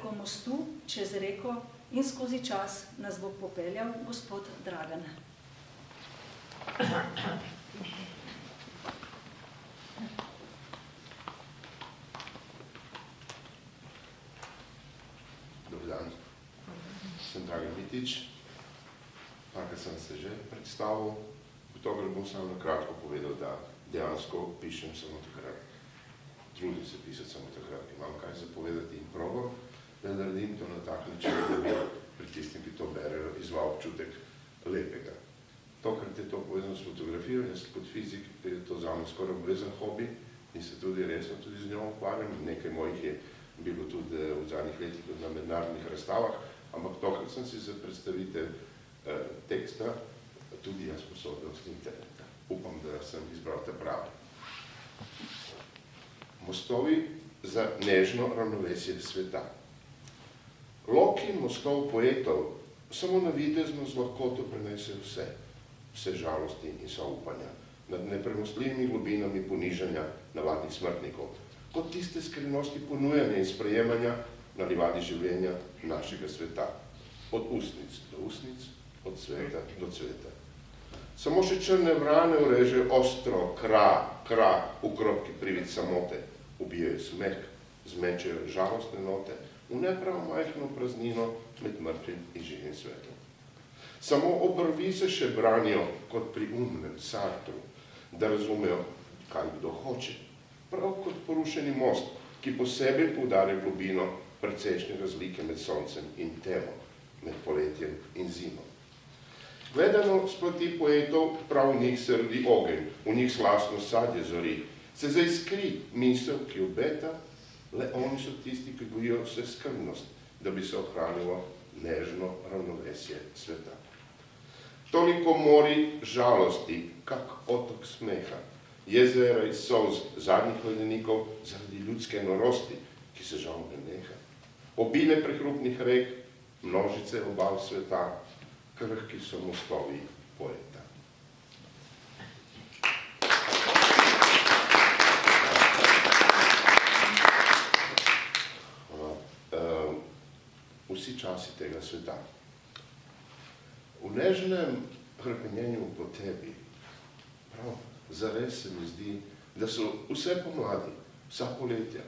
preko mostu, čez reko in skozi čas nas bo popeljal gospod Dragan. Dobar dan, sem Dragan Mitić, parkrat sem se že predstavil, gotovo bom samo na kratko povedal, da dejansko pišem samo takrat. Trudim se pisati samo takrat, imam kaj zapovedati in probam, da naredim to na tak način, da bi pri tistim, ki to berejo, izval občutek lepega. Tokrat je to povezano s fotografijo, jaz kot fizik je to zame skoraj obvezen hobi in se tudi resno tudi z njo ukvarjam. Nekaj mojih je bilo tudi v zadnjih letih na mednarodnih razstavah, ampak tokrat sem si za predstavitev teksta tudi jaz posodil z interneta. Upam, da sem izbral te prave. Mostovi za nežno ravnovesje sveta. Loki mostov poetov samo navidezno z lahkoto prenesejo vse žalosti in upanja nad nepremostljivimi globinami ponižanja navadnih smrtnikov, kot tiste skrivnosti ponujanja in sprejemanja na livadi življenja našega sveta, od ustnic do ustnic, od cveta do cveta. Samo še črne vrane urežejo ostro, v kropki privid samote, ubijajo smeh, zmečajo žalostne note, v neprav majhno praznino med mrtvim in živim svetom. Samo obrvi se še branijo kot pri umnem Sartru, da razumejo, kaj kdo hoče. Prav kot porušeni most, ki posebej poudarja globino precejšnje razlike med soncem in temo, med poletjem in zimo. Gledano s plati poetov, prav v njih se rodi ogenj, v njih slastno sadje zori, se zaiskri misel, ki obeta, le oni so tisti, ki gojijo vse skrbnost, da bi se ohranilo nežno ravnovesje sveta. Toliko mori žalosti, kak otok smeha, jezera iz solz zadnjih ledenikov zaradi ljudske norosti, ki se žal ne neha. Obile prehrupnih rek, množice obal sveta, krhki so mostovi poeta. Vsi časi tega sveta. V nežnem hrepenjenju po tebi, prav, zares se mi zdi, da so vse pomladi, vsa poletja,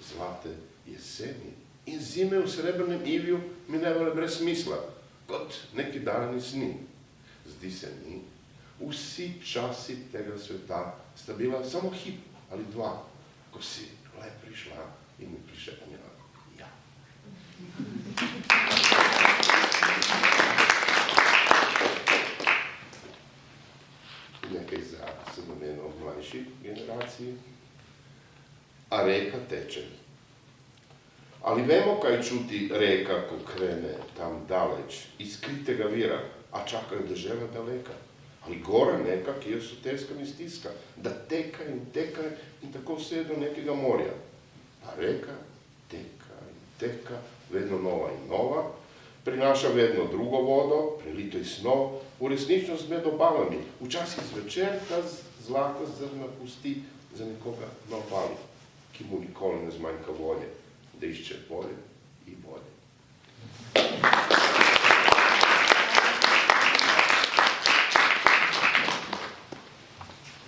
zlate jeseni in zime v srebrnem ivju minevale brez smisla, kot neki daljni sni. Zdi se mi, vsi časi tega sveta sta bila samo hip ali dva, ko si le prišla in mi prišepnila. Ja. Nekaj za se namenil mlajši generaciji. A reka teče. Ali vemo, kaj čuti reka, ko krene tam daleč, iz skritega vira, a čakajo dežela daleka? Ali gora neka, ki jo soteska mi stiska, da teka in tako vse do nekega morja? A reka teka in teka, vedno nova in nova, prinaša vedno drugo vodo, prelito iz snov, v resničnost med obalami, včasih zvečer ta zlata zrna pusti za nekoga na obali, ki mu nikoli ne zmanjka volje, da išče bolje in bolje.